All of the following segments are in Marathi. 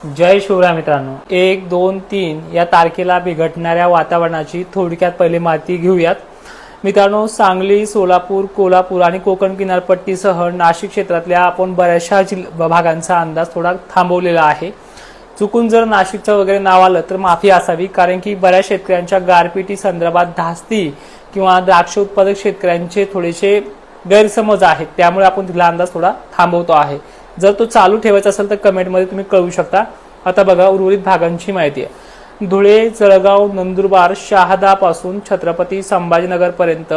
जय शिवराय मित्रांनो, 1, 2, 3 या तारखेला बिघडणाऱ्या वातावरणाची थोडक्यात पहिले माहिती घेऊयात. मित्रांनो, सांगली, सोलापूर, कोल्हापूर आणि कोकण किनारपट्टीसह नाशिक क्षेत्रातल्या आपण बऱ्याचशा भागांचा अंदाज थोडा थांबवलेला आहे. चुकून जर नाशिकचं वगैरे नाव आलं तर माफी असावी, कारण की बऱ्याच शेतकऱ्यांच्या गारपिटी संदर्भात धास्ती किंवा द्राक्ष उत्पादक शेतकऱ्यांचे थोडेसे गैरसमज आहेत, त्यामुळे आपण तिथला अंदाज थोडा थांबवतो आहे. जर तो चालू ठेवायचा असेल तर कमेंटमध्ये तुम्ही कळवू शकता. आता बघा उर्वरित भागांची माहिती आहे. धुळे, जळगाव, नंदुरबार, शहादा पासून छत्रपती संभाजीनगर पर्यंत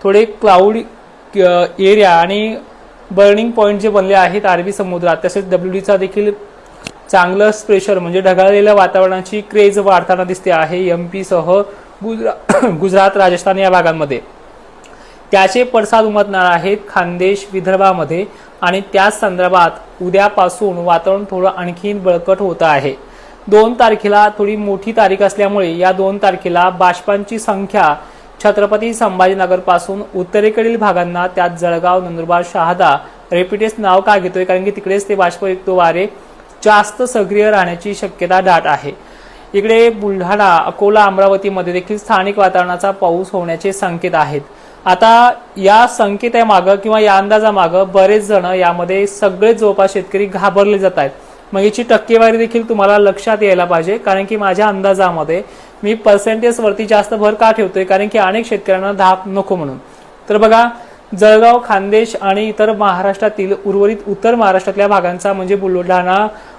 थोडे क्लाउड एरिया आणि बर्निंग पॉइंट जे बनले आहेत अरबी समुद्रात, तसेच डब्ल्यूडीचा देखील चांगलं प्रेशर म्हणजे ढगाळलेल्या वातावरणाची क्रेज वाढताना दिसते आहे एमपी सह गुजरात, राजस्थान या भागांमध्ये. त्याचे पडसाद उमटणार आहेत खानदेश, विदर्भामध्ये आणि त्याच संदर्भात उद्यापासून वातावरण थोडं आणखीन बळकट होत आहे. 2 तारखेला थोडी मोठी तारीख असल्यामुळे या 2 तारखेला बाष्पांची संख्या छत्रपती संभाजीनगर पासून उत्तरेकडील भागांना, त्यात जळगाव, नंदुरबार, शहादा रेपिटेस नाव का घेतोय, कारण की तिकडेच ते बाष्पयुक्त वारे जास्त सक्रिय राहण्याची शक्यता दाट आहे. इकडे बुलढाणा, अकोला, अमरावतीमध्ये देखील स्थानिक वातावरणाचा पाऊस होण्याचे संकेत आहेत. आता या संकेतामागं किंवा या अंदाजामागं बरेच जण यामध्ये सगळे जवळपास शेतकरी घाबरले जात आहेत. मग याची टक्केवारी देखील तुम्हाला लक्षात यायला पाहिजे, कारण की माझ्या अंदाजामध्ये मी पर्सेंटेज वरती जास्त भर का ठेवतोय, कारण की अनेक शेतकऱ्यांना धाप नको म्हणून. तर बघा, जळगाव, खानदेश आणि इतर महाराष्ट्रातील उर्वरित उत्तर महाराष्ट्रातल्या भागांचा म्हणजे बुलढाणा,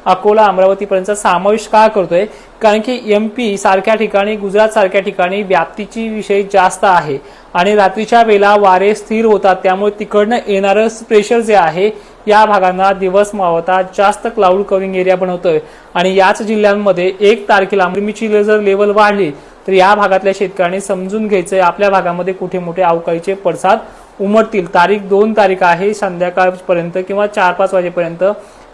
अकोला, अमरावतीपर्यंतचा समावेश का करतोय, कारण की एमपी सारख्या ठिकाणी, गुजरात सारख्या ठिकाणी व्याप्तीची विषय जास्त आहे आणि रात्रीच्या वेळेला वारे स्थिर होतात, त्यामुळे तिकडनं येणारं प्रेशर जे आहे या भागांना दिवस मावळता जास्त क्लाउड कव्हरिंग एरिया बनवतोय. आणि याच जिल्ह्यांमध्ये 1 तारखेला गरमीची जर लेवल वाढली तर या भागातल्या शेतकऱ्यांनी समजून घ्यायचंय आपल्या भागामध्ये कुठे मोठे अवकाळीचे पडसाद उमटतील. 2 तारीख आहे, संध्याकाळपर्यंत किंवा 4-5 वाजेपर्यंत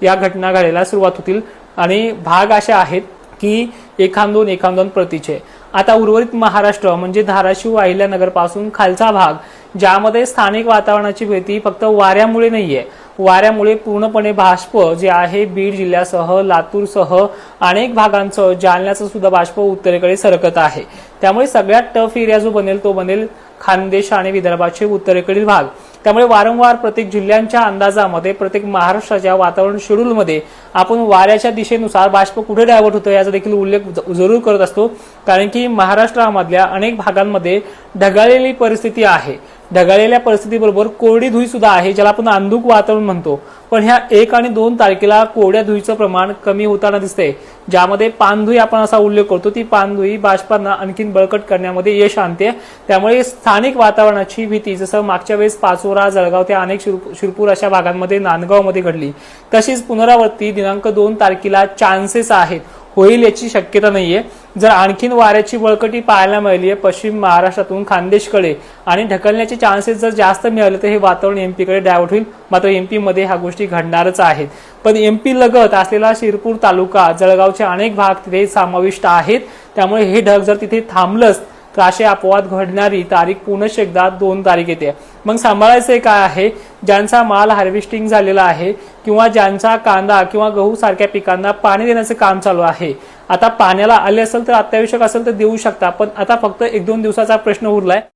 या घटना घडायला सुरुवात होतील आणि भाग असे आहेत की 1-2 प्रतीचे. आता उर्वरित महाराष्ट्र म्हणजे धाराशिव, अहिल्यानगर पासून खालचा भाग, ज्यामध्ये स्थानिक वातावरणाची भीती फक्त वाऱ्यामुळे नाहीये, वाऱ्यामुळे पूर्णपणे बाष्प जे आहे बीड जिल्ह्यासह, लातूरसह अनेक भागांचं, जालन्याचं सुद्धा बाष्प उत्तरेकडे सरकत आहे. त्यामुळे सगळ्यात टफ एरिया जो बनेल तो बनेल खानदेश आणि विदर्भाचे उत्तरेकडील भाग. त्यामुळे वारंवार प्रत्येक जिल्ह्यांच्या अंदाजामध्ये, प्रत्येक महाराष्ट्राच्या वातावरण शेड्यूलमध्ये आपण वाऱ्याच्या दिशेनुसार बाष्प कुठे डायव्हर्ट होतो याचा देखील उल्लेख जरूर करत असतो, कारण की महाराष्ट्रामधल्या अनेक भागांमध्ये ढगाळलेली परिस्थिती आहे. ढगाळलेल्या परिस्थितीबरोबर कोरडी धुळी सुद्धा आहे, ज्याला आपण अंधुक वातावरण म्हणतो. पण ह्या 1 आणि 2 तारखेला कोरड्या धुळीचं प्रमाण कमी होताना दिसते, ज्यामध्ये पानधुळी आपण असा उल्लेख करतो. ती पानधुळी बाष्पांना आणखीन बळकट करण्यामध्ये यश आणते. त्यामुळे स्थानिक वातावरणाची भीती जसं मागच्या वेळेस पाचोरा, जळगाव त्या अनेक शिरपूर अशा भागांमध्ये, नांदगावमध्ये घडली, तशीच पुनरावृत्ती दिनांक 2 तारखेला चान्सेस आहेत, होईल याची शक्यता नाहीये. जर आणखीन वाऱ्याची बळकटी पाहायला मिळाली पश्चिम महाराष्ट्रातून खानदेशकडे आणि ढकलण्याचे चान्सेस जर जास्त मिळाले तर हे वातावरण एमपीकडे डायव्हर्ट होईल. मात्र एमपी मध्ये ह्या गोष्टी घडणारच आहेत. पण एमपी लगत असलेला शिरपूर तालुका, जळगावचे अनेक भाग तिथे समाविष्ट आहेत. त्यामुळे हे ढग जर तिथे थांबलंच तर असे अपवाद घडणारी तारीख पुनश्च एकदा 2 तारीख येते. मग सांभाळायचे काय आहे, ज्यांचा माल हार्वेस्टिंग झालेला आहे किंवा ज्यांचा कांदा किंवा गहू सारख्या पिकांना पाणी देण्याचे काम चालू आहे. आता पाण्याला आले असेल तर अत्यावश्यक असेल तर देऊ शकता, पण आता फक्त 1-2 दिवसाचा प्रश्न उरलाय.